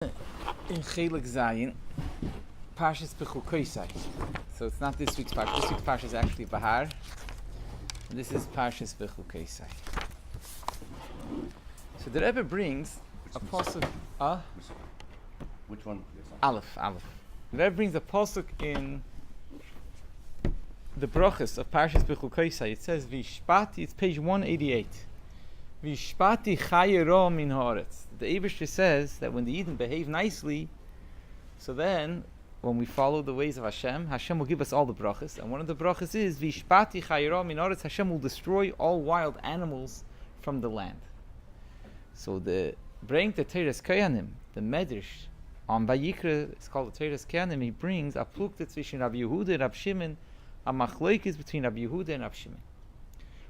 In Chelek Zayin, Parshas Bechukosai. So it's not this week's Parsha. This week's Parsha is actually Bahar. And this is Parshas Bechukosai. So the Rebbe brings a pasuk. Which one? Aleph. The Rebbe brings a pasuk in the brachas of Parshas Bechukosai. It says Vishpati. It's page 188. Vishpati chayero min haaretz. The Eibishter says that when the Eden behave nicely, so then when we follow the ways of Hashem, Hashem will give us all the brachas. And one of the brachas is Vishpati chayero min haaretz. Hashem will destroy all wild animals from the land. So bring the Teres Kayanim, the Medrash on Vayikra, it's called the Teres Kayanim. He brings a plukta zwischen Rabbi Yehuda and Rabbi Shimon, a machlokes between Rabbi Yehuda and Rabbi Shimon.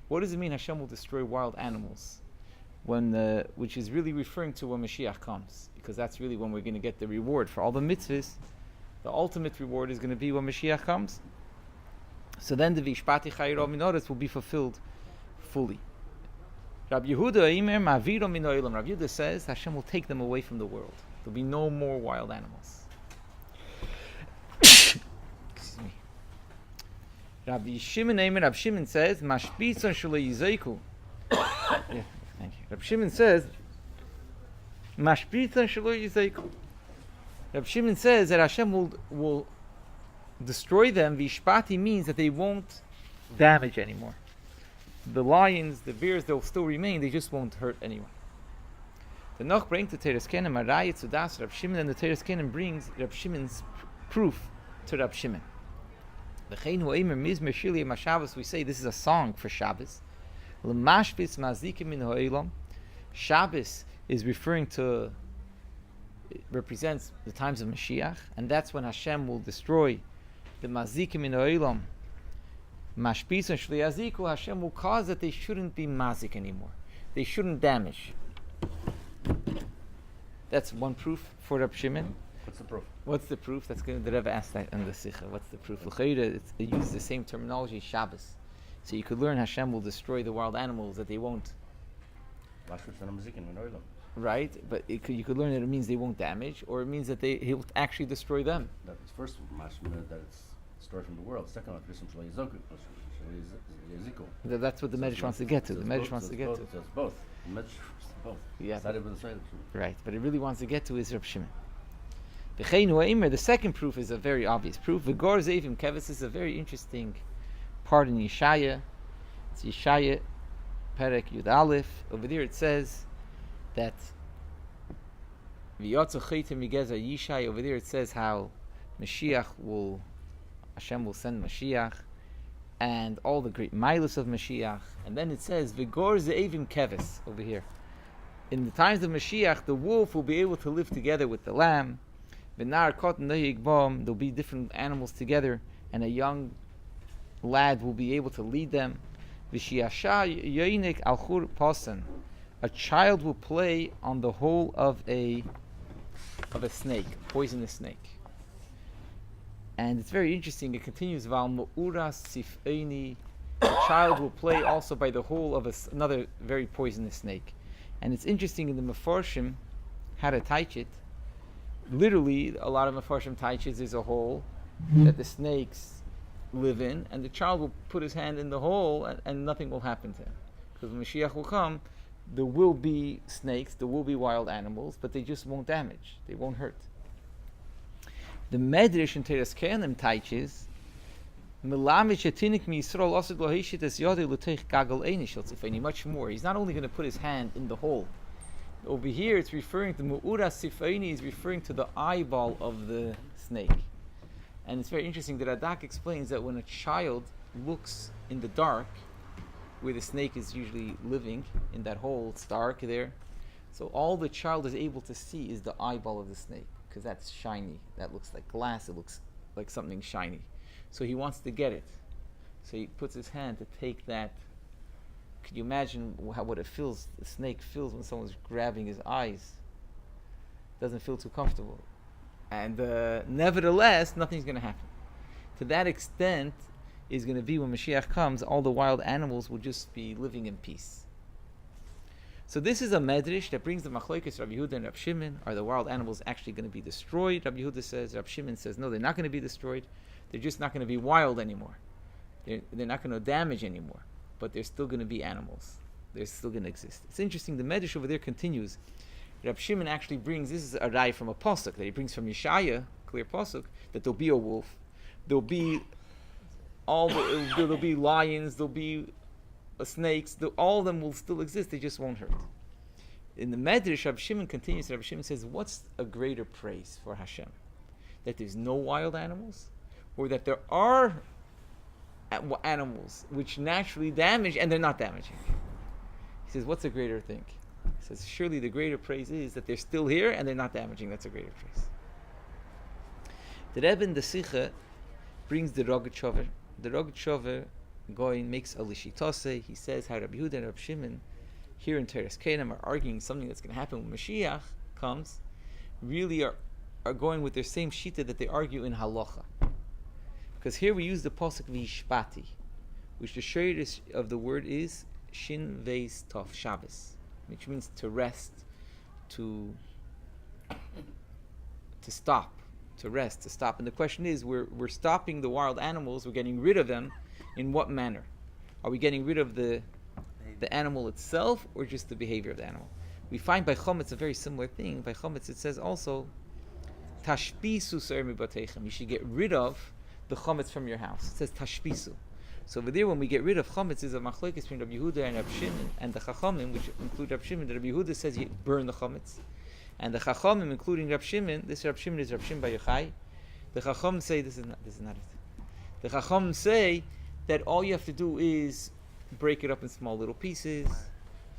What does it mean Hashem will destroy wild animals? Which is really referring to when Moshiach comes, because that's really when we're going to get the reward for all the mitzvahs. The ultimate reward is going to be when Moshiach comes. So then the Vishpati Chayro Minoretz will be fulfilled fully. Rabbi Yehuda says Hashem will take them away from the world. There'll be no more wild animals. Rabbi Shimon says, Mashpitzon shelo yizeiku. Yeah, thank you. Rabbi Shimon says, Mashpitzon shelo yizeiku. Rabbi Shimon says that Hashem will destroy them. Vishpati means that they won't damage anymore. The lions, the bears, they'll still remain. They just won't hurt anyone. The Noch brings the Teres Kenim, Arayit Sudas, Rabbi Shimon, and the Teres Kenim brings Rabbi Shimon's proof to Rabbi Shimon. We say this is a song for Shabbos. Shabbos is referring to, it represents the times of Mashiach, and that's when Hashem will destroy the mazikim in ha'olam. Mashpis and shli yaziku, Hashem will cause that they shouldn't be mazik anymore. They shouldn't damage. That's one proof for Reb Shimon. What's the proof? That's going to, the Rebbe asked that in the Sicha. What's the proof? It uses the same terminology, Shabbos. So you could learn Hashem will destroy the wild animals, that they won't. Right? But you could learn that it means they won't damage, or it means that he'll actually destroy them. That's first mashma, that it's destroyed from the world. Second one, that's what the Medrash wants to get to. The Medrash wants to get to. It's both. The Medrash both. Yeah. Right, but it really wants to get to is Reb Shimon. The second proof is a very obvious proof. V'gor Zevim Keves is a very interesting part in Yeshaya. It's Yeshaya, Perek Yud Aleph. Over there it says that V'yotzu Chaytim Migeza Yishai. Over there it says how Hashem will send Mashiach, and all the great milos of Mashiach. And then it says V'gor Zevim Keves over here. In the times of Mashiach, the wolf will be able to live together with the lamb. There'll be different animals together, and a young lad will be able to lead them. A child will play on the hole of a snake, poisonous snake. And it's very interesting. It continues, a child will play also by the hole of another very poisonous snake. And it's interesting in the Mefarshim how to teach it. Literally, a lot of Mefarshim teaches is a hole that the snakes live in, and the child will put his hand in the hole, and nothing will happen to him. Because when Mashiach will come, there will be snakes, there will be wild animals, but they just won't damage, they won't hurt. The Medrash in Teres Kayanim teaches, much more. He's not only going to put his hand in the hole. Over here, it's referring to Mu'ura Sifayni, is referring to the eyeball of the snake. And it's very interesting that Radak explains that when a child looks in the dark, where the snake is usually living, in that hole, it's dark there. So all the child is able to see is the eyeball of the snake, because that's shiny. That looks like glass, it looks like something shiny. So he wants to get it. So he puts his hand to take that. Could you imagine what the snake feels when someone's grabbing his eyes? Doesn't feel too comfortable. And nevertheless, nothing's going to happen. To that extent is going to be when Mashiach comes, all the wild animals will just be living in peace. So this is a medrash that brings the machlokes Rabbi Yehuda and Rabbi Shimon. Are the wild animals actually going to be destroyed? Rabbi Yehuda says. Rabbi Shimon says no, they're not going to be destroyed. They're just not going to be wild anymore. They're not going to damage anymore. But they're still going to be animals. They're still going to exist. It's interesting. The medrash over there continues. Rabbi Shimon actually brings, this is a rai from a pasuk that he brings from Yeshaya, clear pasuk, that there'll be a wolf, there'll be there'll be lions, there'll be snakes, all of them will still exist, they just won't hurt. In the Medrash, Rabbi Shimon continues, Rabbi Shimon says, what's a greater praise for Hashem? That there's no wild animals? Or that there are animals which naturally damage and they're not damaging? He says, what's a greater thing? He says, surely the greater praise is that they're still here and they're not damaging. That's a greater praise. The Rebbe in the Sicha brings the Rogatchover. The Rogatchover going makes a Lishitose. He says how Rabbi Yehuda and Rabbi Shimon here in Teres Kedem are arguing something that's going to happen when Moshiach comes, really are going with their same shita that they argue in halacha. Because here we use the pasuk v'yishpati, which the shayrish of the word is shin veis tov Shabbos, which means to rest, to stop, to rest, to stop. And the question is, we're stopping the wild animals, we're getting rid of them. In what manner? Are we getting rid of the animal itself or just the behavior of the animal? We find by Chometz a very similar thing. By Chometz it says also, Tashpisu ser mibatechem. You should get rid of the Chometz from your house. It says Tashpisu. So over there, when we get rid of Chometz, is a machlokes between Rabbi Yehuda and Rabbi Shimon, and the Chachamim, which include Rabbi Shimon. Rabbi Yehuda says you burn the Chometz. And the Chachamim, including Rabbi Shimon, this Rabbi Shimon is Rabbi Shimon Bar Yochai. The Chachamim say, this is not it. The Chachamim say that all you have to do is break it up in small little pieces,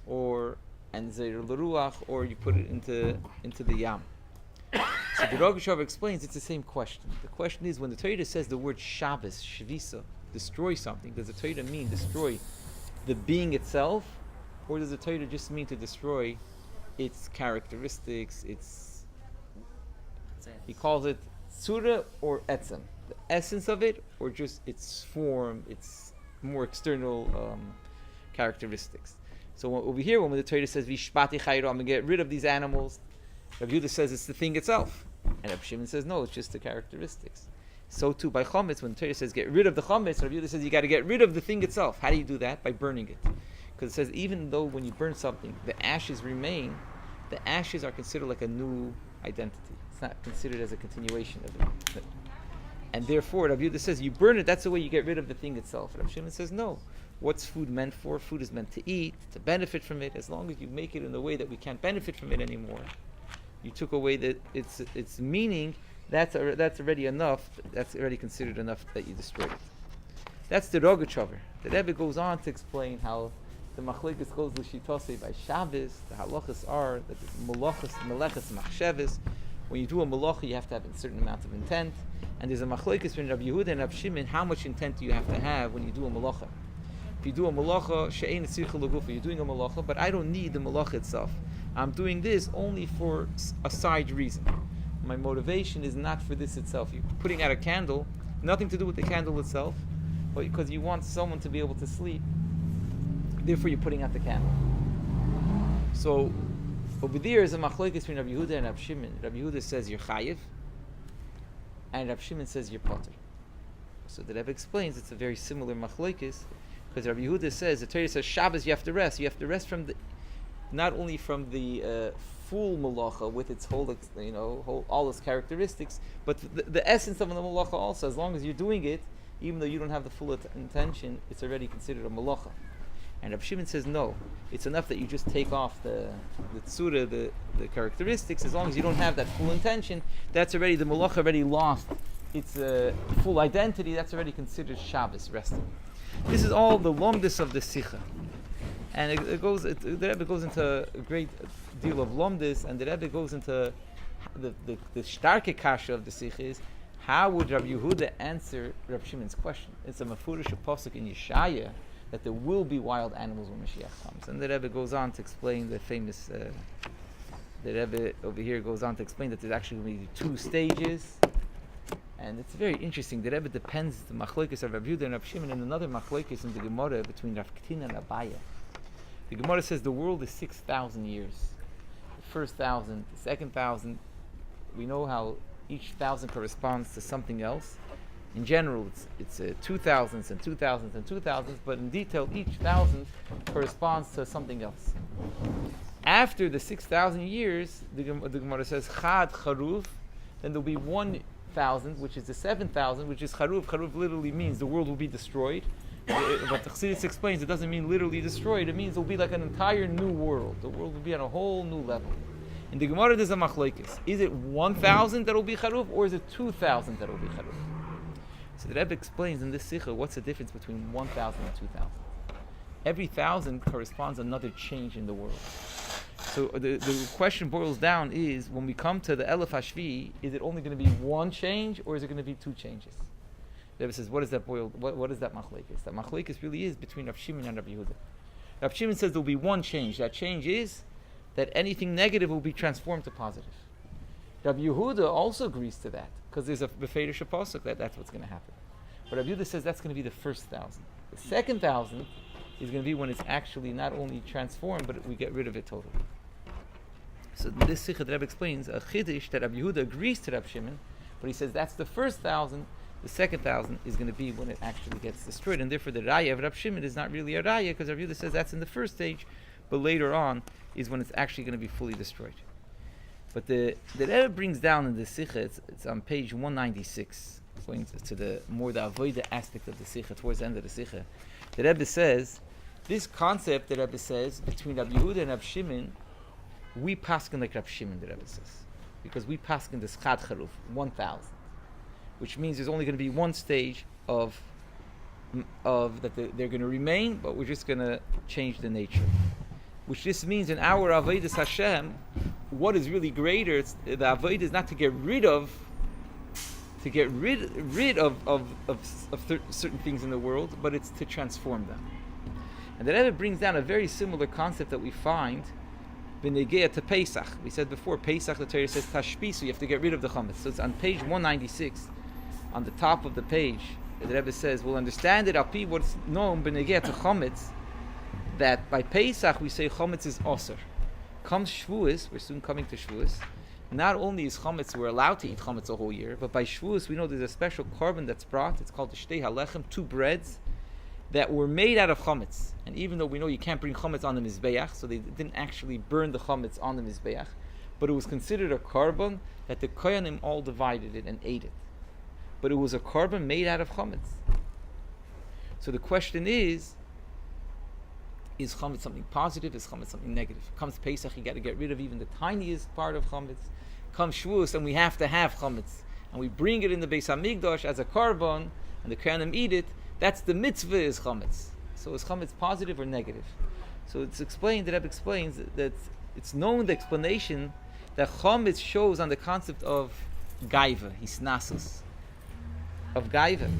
and zeir l'ruach, or you put it into the yam. So the Rogatchover explains it's the same question. The question is, when the Torah says the word Shabbos, Shvisa, destroy something, does the Torah mean destroy the being itself, or does the Torah just mean to destroy its characteristics, he calls it Tzura or Etzem, the essence of it, or just its form, its more external characteristics. So over here, when the Torah says Vishpati Chayro, I'm going to get rid of these animals, Rabbi Yehuda says it's the thing itself, and Rabbi Shimon says no, it's just the characteristics. So too by Chometz, when the Torah says get rid of the Chometz, Rabbi Yehuda says you got to get rid of the thing itself. How do you do that? By burning it, because it says even though when you burn something, the ashes remain, the ashes are considered like a new identity. It's not considered as a continuation of it. And therefore, Rabbi Yehuda says you burn it, that's the way you get rid of the thing itself. Rabbi Shimon says no. What's food meant for? Food is meant to eat, to benefit from it. As long as you make it in a way that we can't benefit from it anymore, you took away its meaning, that's already enough. That's already considered enough that you destroyed it. That's the Rogatchover. The Rebbe goes on to explain how the machlekes goes l'shitosei by Shabbos. The halachas are that the melechas machsheves. When you do a malacha, you have to have a certain amount of intent. And there's a machlekes between Rabbi Yehuda and Rabbi Shimon. How much intent do you have to have when you do a malacha? If you do a malacha, she'ein tzircha l'gufa, you're doing a malacha, but I don't need the malacha itself. I'm doing this only for a side reason. My motivation is not for this itself. You're putting out a candle, nothing to do with the candle itself, but because you want someone to be able to sleep, therefore you're putting out the candle. So over there is a machlokes between Rabbi Yehuda and Rabbi Shimon. Rabbi Yehuda says you're chayiv, and Rabbi Shimon says you're potter. So the Rebbe explains it's a very similar machlokes, because Rabbi Yehuda says, the Torah says Shabbos you have to rest. You have to rest from not only from the full malacha with its whole, all its characteristics, but the essence of the malacha also. As long as you're doing it, even though you don't have the full intention, it's already considered a malacha. And Rabbi Shimon says no, it's enough that you just take off the tzura, the characteristics. As long as you don't have that full intention, that's already, the malacha already lost its full identity. That's already considered Shabbos, resting. This is all the lomdus of the Sicha. And the Rebbe goes into a great deal of lomdus, and the Rebbe goes into the starke kasha of the Sicha is, how would Rabbi Yehuda answer Rabbi Shimon's question? It's a mafurish pasuk in Yeshaya that there will be wild animals when Moshiach comes. And the Rebbe goes on to explain the famous, the Rebbe over here goes on to explain that there's actually going to be 2 stages. And it's very interesting. The Rebbe depends the machlokes of Rabbi Yehuda and Rabbi Shimon and another machlokes in the Gemara between Rav Katina and Abaya. The Gemara says the world is 6,000 years. The first 1,000, the second 1,000, we know how each 1,000 corresponds to something else. In general, it's 2,000s and 2,000s and 2,000s, but in detail, each 1,000 corresponds to something else. After the 6,000 years, the Gemara says Chad Charuv, then there'll be 1,000, which is the 7,000, which is Charuv. Charuv literally means the world will be destroyed. But the Chassidus explains it doesn't mean literally destroyed. It means it will be like an entire new world. The world will be on a whole new level. In the Gemara, there's a machlokes. Is it 1,000 that will be Charuv, or is it 2,000 that will be Charuv? So the Rebbe explains in this Sicha what's the difference between 1,000 and 2,000. Every 1,000 corresponds to another change in the world. So the question boils down is, when we come to the Elef Hashvi, is it only going to be one change, or is it going to be two changes? The Rebbe says, what is that what is that machlekes? That machlekes really is between Rav Shimon and Rav Yehuda. Rav Shimon says there will be one change. That change is that anything negative will be transformed to positive. Rav Yehuda also agrees to that, because there's a beferish pasuk that's what's going to happen. But Rav Yehuda says that's going to be the first 1,000. The second 1,000 is going to be when it's actually not only transformed, but we get rid of it totally. So this Sicha, the Rebbe explains a chiddush that Rav Yehuda agrees to Rav Shimon, but he says that's the first 1,000. The second 1,000 is going to be when it actually gets destroyed, and therefore the raya of Rav Shimon is not really a raya, because Rav Yehuda says that's in the first stage, but later on is when it's actually going to be fully destroyed. But the Rebbe brings down in the Sicha, it's on page 196, going to the avoida aspect of the Sicha, towards the end of the Sicha. The Rebbe says, this concept, the Rebbe says, between Rav Yehuda and Rav Shimon, we paskin like Rav Shimon, the Rebbe says, because we paskin this Chad Charuf, 1,000, which means there's only going to be one stage of that they're going to remain, but we're just going to change the nature. Which this means in our Avodas Hashem, what is really greater, the Avodah is not to get rid of certain things in the world, but it's to transform them. And the Rebbe brings down a very similar concept that we find b'negea to Pesach. We said before, Pesach, the Torah says tashpisu, you have to get rid of the chametz. So it's on page 196, on the top of the page, the Rebbe says, we'll understand it, al-pi what's known b'negea to chametz, that by Pesach we say chametz is osir. Comes Shavuos, we're soon coming to Shavuos, not only is chametz, we're allowed to eat chametz a whole year, but by Shavuos we know there's a special korban that's brought, it's called the shtei halechem, 2 breads, that were made out of chametz. And even though we know you can't bring chametz on the mizbeach, so they didn't actually burn the chametz on the mizbeach, but it was considered a korban that the kohanim all divided it and ate it. But it was a korban made out of chametz. So the question is chametz something positive? Is chametz something negative? Comes Pesach, you got to get rid of even the tiniest part of chametz. Comes Shavuos, and we have to have chametz, and we bring it in the Beis Hamikdash as a korban, and the kohanim eat it. That's the mitzvah, is chametz. So is chametz positive or negative? So it's explained, the Rebbe explains that it's known, the explanation, that chametz shows on the concept of gaiva, hisnasus, of gaiva.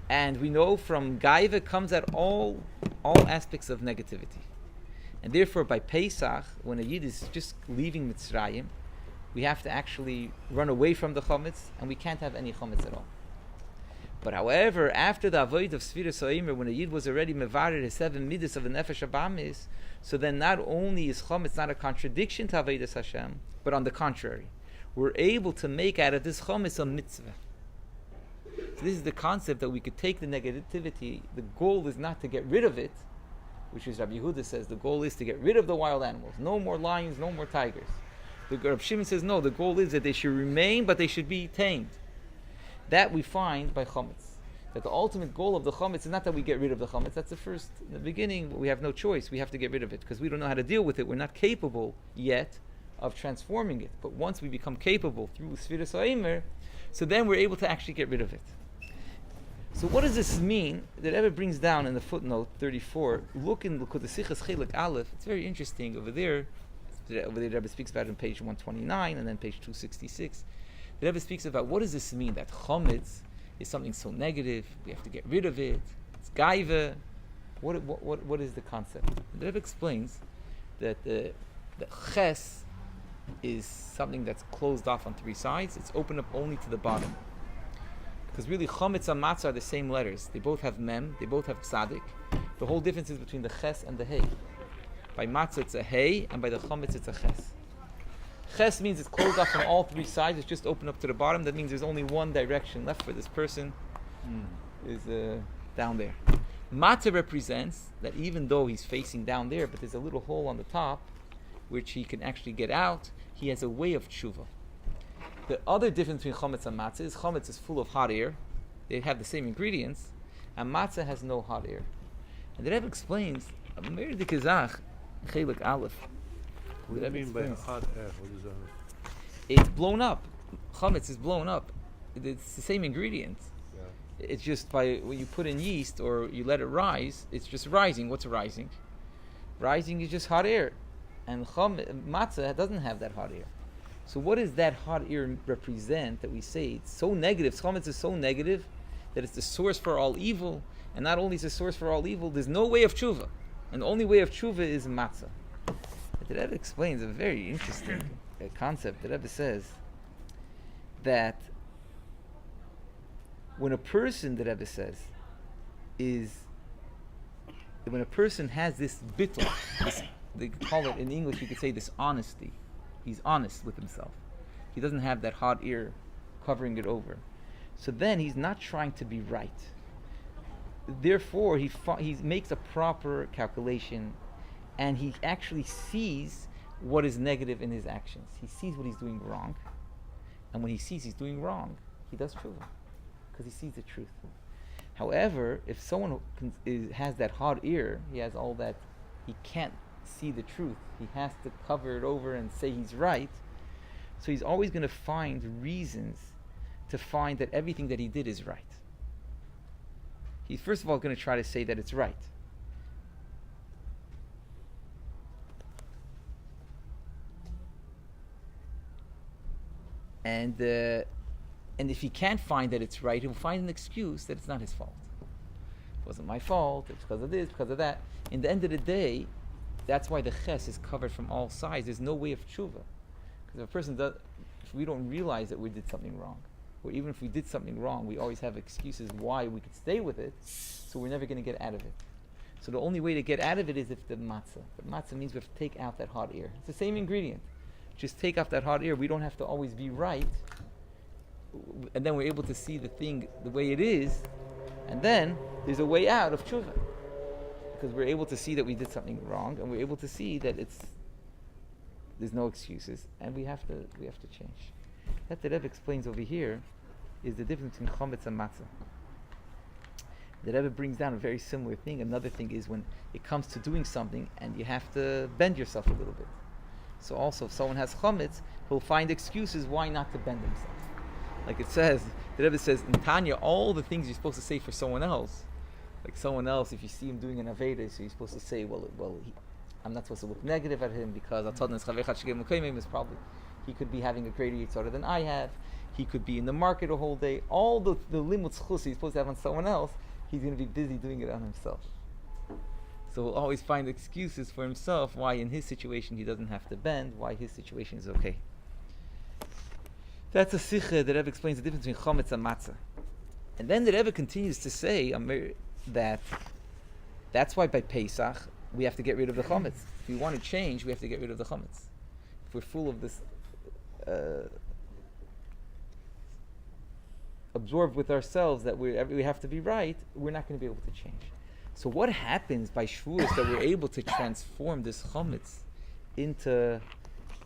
And we know from gaiva comes at all aspects of negativity. And therefore by Pesach, when a Yid is just leaving Mitzrayim, we have to actually run away from the chametz, and we can't have any chametz at all. But however, after the avoid of Sfiras Ha'omer, when a Yid was already mevarer his 7 midas of the Nefesh Abamis, so then not only is chametz not a contradiction to Avodas Hashem, but on the contrary, we're able to make out of this chametz a mitzvah. So this is the concept that we could take the negativity. The goal is not to get rid of it, which is Rabbi Yehuda says the goal is to get rid of the wild animals. No more lions, no more tigers. The Rabbi Shimon says no, the goal is that they should remain, but they should be tamed. That we find by chametz. That the ultimate goal of the chametz is not that we get rid of the chametz. That's the first, in the beginning, we have no choice. We have to get rid of it because we don't know how to deal with it. We're not capable yet of transforming it. But once we become capable through Sfiras Ha'omer, so then we're able to actually get rid of it. So what does this mean? The Rebbe brings down in the footnote 34. Look at the Sicha Chelek Aleph. It's very interesting over there. The Rebbe speaks about it on page 129 and then page 266. The Rebbe speaks about what does this mean, that chametz is something so negative, we have to get rid of it, it's gaiva. What is the concept? The Rebbe explains that the ches is something that's closed off on 3 sides, it's open up only to the bottom. Because really chametz and matzah are the same letters. They both have mem, they both have tzadik. The whole difference is between the ches and the hey. By matzah it's a hey, and by the chametz it's a ches. Ches means it's closed off from all three sides. It's just open up to the bottom. That means there's only one direction left for this person. Is down there. Matzah represents that even though he's facing down there, but there's a little hole on the top, which he can actually get out. He has a way of tshuva. The other difference between chametz and matzah is chametz is full of hot air. They have the same ingredients, and matzah has no hot air. And the Rebbe explains, Meir de Kizach, Chelek Aleph. What do you mean by hot air? What is that? It's blown up. Chametz is blown up. It's the same ingredient. Yeah. It's just by when you put in yeast or you let it rise, it's just rising. What's rising? Rising is just hot air. And matzah doesn't have that hot air. So what does that hot air represent that we say it's so negative? Chametz is so negative that it's the source for all evil. And not only is it the source for all evil, there's no way of tshuva. And the only way of tshuva is matzah. The Rebbe explains a very interesting concept. The Rebbe says that when a person, the Rebbe says, when a person has this bittul, they call it in English, you could say this honesty. He's honest with himself. He doesn't have that hot ear covering it over. So then he's not trying to be right. Therefore, he makes a proper calculation, and he actually sees what is negative in his actions. He sees what he's doing wrong, and when he sees he's doing wrong, he does tshuva, because he sees the truth. However, if someone has that hot ear, he has all that, he can't see the truth. He has to cover it over and say he's right. So he's always going to find reasons to find that everything that he did is right. He's first of all going to try to say that it's right. And if he can't find that it's right, he'll find an excuse that it's not his fault. It wasn't my fault, it's because of this, because of that. In the end of the day, that's why the ches is covered from all sides. There's no way of tshuva. Because if a person does, if we don't realize that we did something wrong, or even if we did something wrong, we always have excuses why we could stay with it, so we're never going to get out of it. So the only way to get out of it is if the matzah. But matzah means we have to take out that hot air. It's the same ingredient. Just take off that hot air. We don't have to always be right. And then we're able to see the thing the way it is. And then there's a way out of tshuva. Because we're able to see that we did something wrong, and we're able to see that there's no excuses, and we have to change. That the Rebbe explains over here is the difference between chametz and matzah. The Rebbe brings down a very similar thing. Another thing is when it comes to doing something and you have to bend yourself a little bit. So also, if someone has chametz, he'll find excuses why not to bend himself. Like it says, the Rebbe says in Tanya, all the things you're supposed to say for someone else, like someone else, if you see him doing an aveda, so you're supposed to say, I'm not supposed to look negative at him because is probably, he could be having a greater yitzhara than I have. He could be in the market a whole day. All the limud zchus he's supposed to have on someone else, he's going to be busy doing it on himself. So he'll always find excuses for himself why in his situation he doesn't have to bend, why his situation is okay. That's a sicha. The Rebbe explains the difference between chametz and matzah. And then the Rebbe continues to say that that's why by Pesach we have to get rid of the chametz. If we want to change, we have to get rid of the chametz. If we're full of this absorbed with ourselves that we have to be right, we're not going to be able to change. So what happens by Shavuos that we're able to transform this chametz into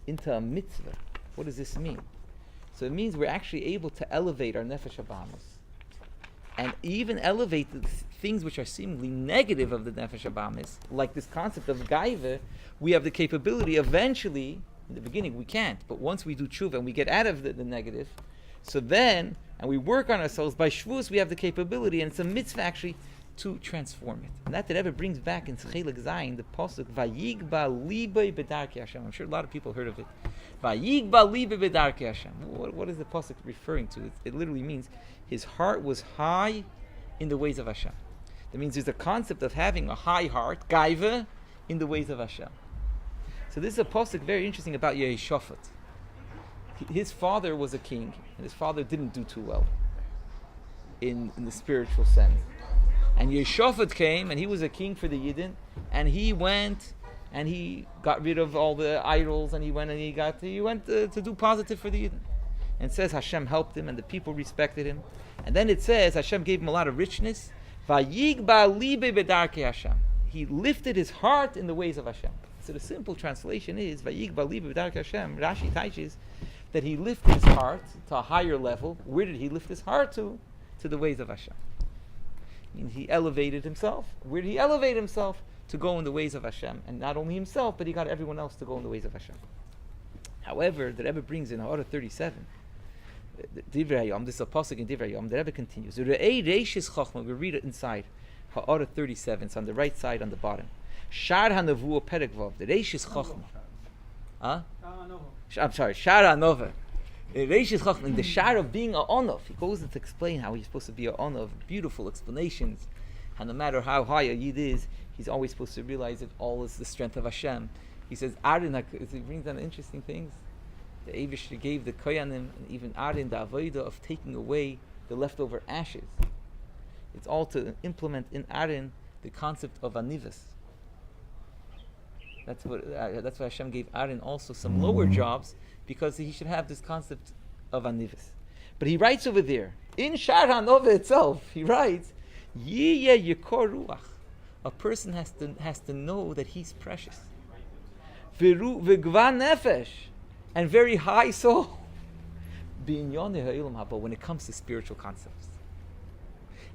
a mitzvah? What does this mean? So it means we're actually able to elevate our nefesh habahamis, and even elevate the things which are seemingly negative of the nefesh habahamis, like this concept of gaiva. We have the capability eventually. In the beginning we can't, but once we do tshuva and we get out of the negative, so then, and we work on ourselves, by Shavuos we have the capability, and it's a mitzvah actually to transform it. And that Rebbe brings back in Sicha Chelek the pasuk Vayigba libay bedarkei Hashem. I'm sure a lot of people heard of it. Vayigba libay bedarkei Hashem. What is the pasuk referring to? It literally means his heart was high in the ways of Hashem. That means there's a concept of having a high heart, gaiva, in the ways of Hashem. So this is a pasuk very interesting about Yehoshaphat. His father was a king, and his father didn't do too well in the spiritual sense. And Yehoshaphat came, and he was a king for the Yidden, and he went and he got rid of all the idols, and he went to do positive for the Yidden. And it says Hashem helped him, and the people respected him. And then it says Hashem gave him a lot of richness. Vayigba libe bedarkei Hashem. He lifted his heart in the ways of Hashem. So the simple translation is Vayigba libe bedarkei Hashem. Rashi teaches that he lifted his heart to a higher level. Where did he lift his heart to? To the ways of Hashem. I mean, he elevated himself. Where did he elevate himself? To go in the ways of Hashem. And not only himself, but he got everyone else to go in the ways of Hashem. However, the Rebbe brings in Ha'ara 37, Divrei Hayom, this is a pasuk in Divrei Hayom, the Rebbe continues. Re'ei reishis chachma, we read it inside. Ha'ara 37, it's on the right side, on the bottom. Shar ha'nevuah perek vav, the reishis chachma. I'm sorry, Shar ha'nova. Reishis chachma, the shar of being a onov. He goes on to explain how he's supposed to be a onov, beautiful explanations. And no matter how high a yid is, he's always supposed to realize that all is the strength of Hashem. He says, Arin, he brings down interesting things. The Eivish gave the Koyanim, and even Arin, the Avodah of taking away the leftover ashes. It's all to implement in Arin the concept of Anivas. That's why Hashem gave Arin also some lower jobs, because he should have this concept of Anivas. But he writes over there, in Shar HaNova itself, he writes, Yiyeh Yekor Ruach. A person has to know that he's precious. V'gva nefesh, and very high soul. But when it comes to spiritual concepts.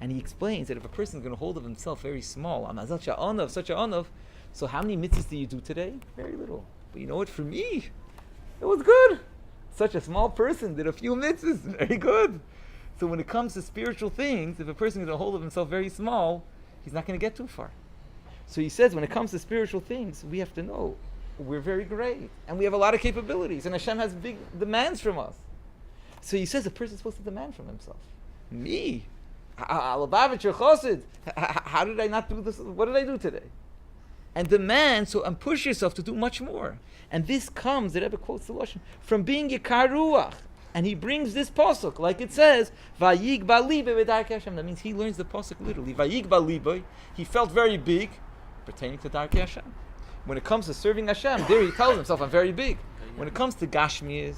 And he explains that if a person is going to hold of himself very small, I'm such a onov, so how many mitzvahs do you do today? Very little. But you know what, for me, it was good. Such a small person did a few mitzvahs, very good. So when it comes to spiritual things, if a person is going to hold of himself very small, he's not going to get too far. So he says when it comes to spiritual things, we have to know we're very great, and we have a lot of capabilities, and Hashem has big demands from us. So he says a person is supposed to demand from himself. Me? How did I not do this? What did I do today? And demand, and push yourself to do much more. And this comes, the Rebbe quotes the Lashon, from being Yekar Ruach. And he brings this pasuk, like it says, Vayigba libe bedarkei Hashem. That means he learns the pasuk literally. Vayigba libe, he felt very big, pertaining to Darkei Hashem. When it comes to serving Hashem, there he tells himself, I'm very big. When it comes to Gashmias,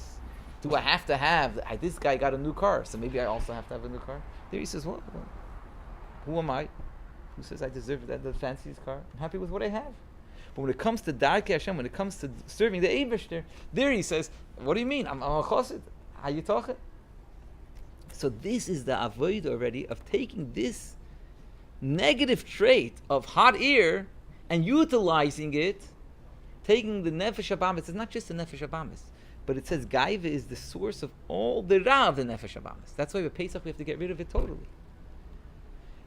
do I have to have, this guy got a new car, so maybe I also have to have a new car? There he says, well, who am I? Who says I deserve the fanciest car? I'm happy with what I have. But when it comes to Darkei Hashem, when it comes to serving the Eibush there he says, what do you mean? I'm a chosid. How you talking? So this is the avoid already of taking this negative trait of hot air and utilizing it, taking the nefesh abamis. It's not just the nefesh abamis, but it says gaiva is the source of all the ra of the nefesh abamis. That's why with Pesach we have to get rid of it totally.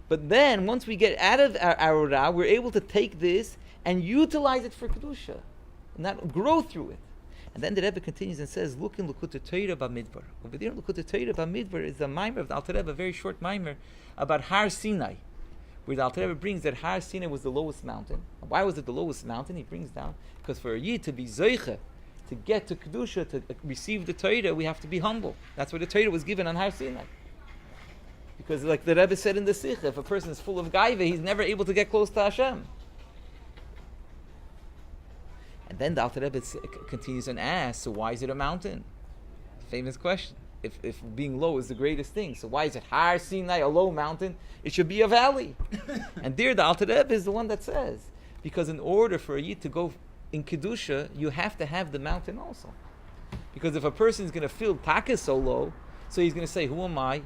But then once we get out of our ra, we're able to take this and utilize it for kedusha, and not grow through it. And then the Rebbe continues and says, look in Likutei Torah Bamidbar. Over there in Likutei Torah Bamidbar is a mimer of the Alter Rebbe, a very short mimer, about Har Sinai, where the Alter Rebbe brings that Har Sinai was the lowest mountain. And why was it the lowest mountain? He brings down, because for a Yid to be Zoiche, to get to Kedusha, to receive the Torah, we have to be humble. That's why the Torah was given on Har Sinai. Because like the Rebbe said in the Sicha, if a person is full of gaiva, he's never able to get close to Hashem. And then the Alter Rebbe continues and asks, so why is it a mountain? Famous question. If being low is the greatest thing, so why is it Har Sinai, a low mountain? It should be a valley. And there the Alter Rebbe is the one that says, because in order for a Yid to go in Kedusha, you have to have the mountain also. Because if a person is going to feel Taka so low, so he's going to say, who am I?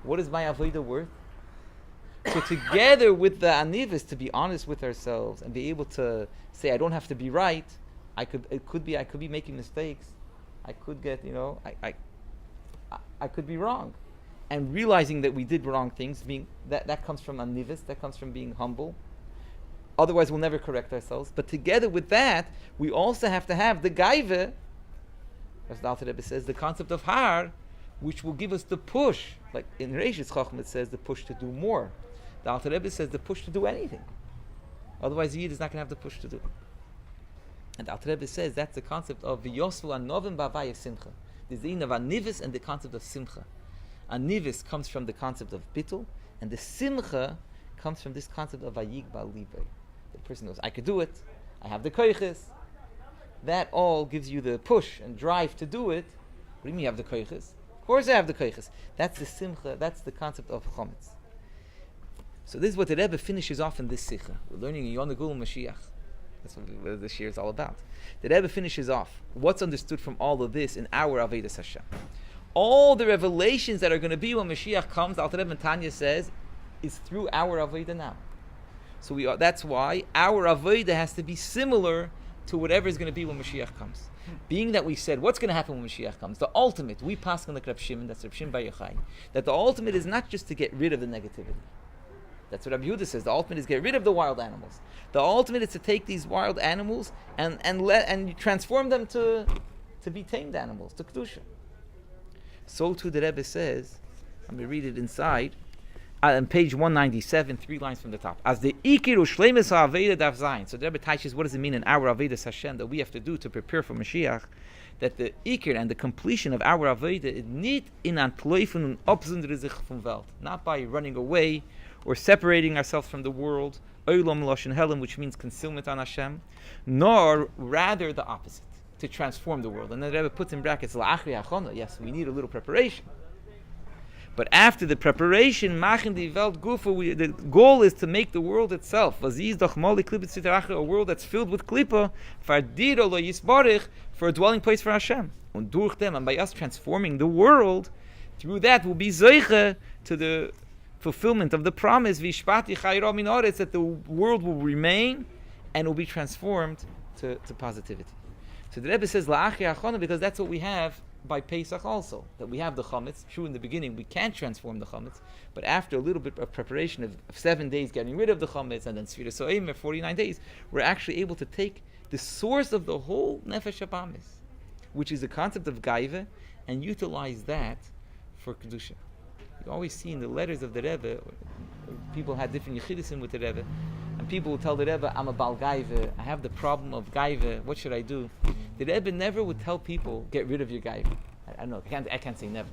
What is my Avodah worth? So together with the anivas, to be honest with ourselves and be able to say, I don't have to be right. I could be making mistakes. I could get, I could be wrong. And realizing that we did wrong things, that comes from anivas, that comes from being humble. Otherwise, we'll never correct ourselves. But together with that, we also have to have the gaiva, as the Alter Rebbe says, the concept of har, which will give us the push. Like in Reishis Chacham, it says the push to do more. The Alter Rebbe says the push to do anything. Otherwise, the Yid is not going to have the push to do. And the Alter Rebbe says that's the concept of v'yosvu anovim b'avayah simcha. There's the in of anivis and the concept of simcha. Anivis comes from the concept of bittul, and the simcha comes from this concept of vayig ba'libay. The person knows, I could do it. I have the koiches. That all gives you the push and drive to do it. What do you mean you have the koiches? Of course I have the koiches. That's the simcha, that's the concept of chometz. So this is what the Rebbe finishes off in this Sicha. We're learning in Yonagul Moshiach. That's what this year is all about. The Rebbe finishes off what's understood from all of this in our Avodas Hashem. All the revelations that are going to be when Mashiach comes, Alter Rebbe Tanya says, is through our Avodah now. So that's why our Avodah has to be similar to whatever is going to be when Mashiach comes. Being that we said, what's going to happen when Mashiach comes? The ultimate, we pass on the Reb Shimon, that's Reb Shimon Bar Yochai, that the ultimate is not just to get rid of the negativity. That's what Rabbi Yehuda says. The ultimate is get rid of the wild animals. The ultimate is to take these wild animals and transform them to be tamed animals, to Kedusha. So too the Rebbe says, let me read it inside, on page 197, 3 lines from the top. As the Ikir Ushlemes HaAveda Daf Zayin. So the Rebbe teaches what does it mean in our Avedas Hashem that we have to do to prepare for Mashiach, that the Ikir and the completion of our Aveda is nicht in Antläufen und Absondere sich vom Welt. Not by running away or separating ourselves from the world, Olam Loshen Helam, which means concealment on Hashem, nor rather the opposite, to transform the world. And then the Rebbe puts in brackets, La'achri Achona, yes, we need a little preparation. But after the preparation, Machen die Welt Gufa, the goal is to make the world itself. A world that's filled with Klippa, for a dwelling place for Hashem. Und durch them, and by us transforming the world, through that will be Zeiche to the fulfillment of the promise, that the world will remain and will be transformed to positivity. So the Rebbe says, La'achri Achona, because that's what we have by Pesach also, that we have the chametz. True, in the beginning we can't transform the chametz, but after a little bit of preparation of 7 days getting rid of the chametz, and then Sfira So'im, 49 days, we're actually able to take the source of the whole Nefesh HaBamis, which is the concept of Gaiva, and utilize that for Kedusha. You always see in the letters of the Rebbe, people had different yichidisim with the Rebbe, and people would tell the Rebbe, I'm a Bal Gaiva, I have the problem of Gaiva, what should I do? The Rebbe never would tell people, get rid of your Gaiva. I don't know, I can't say never.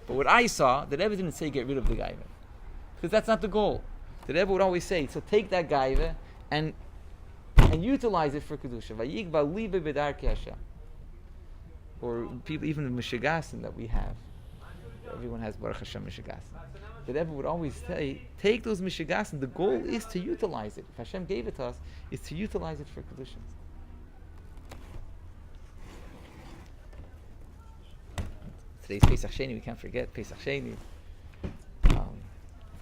But what I saw, the Rebbe didn't say get rid of the Gaiva, because that's not the goal. The Rebbe would always say, so take that Gaiva and utilize it for Kedusha. Vayigba libe b'darkei Hashem. Or people, even the Mishigasim that we have. Everyone has Baruch Hashem Mishigasim. The Rebbe would always say, take those Mishigasim. The goal is to utilize it. If Hashem gave it to us, is to utilize it for Kedusha. Today's Pesach Sheni, we can't forget Pesach Sheni.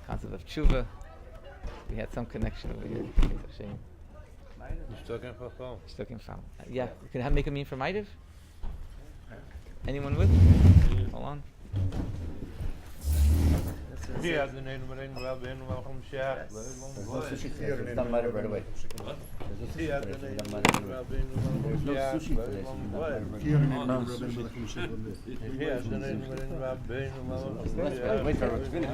Concept of tshuva. We had some connection over here. Pesach Sheni. Stuck in Fall. Yeah, can I make a mean for Maidiv? Anyone with? Hold on. Yeah, the name of the welcome Moshiach. It's done right away. Yeah, the name of There's no sushi for this. Yeah, the name of the Wait for it to finish.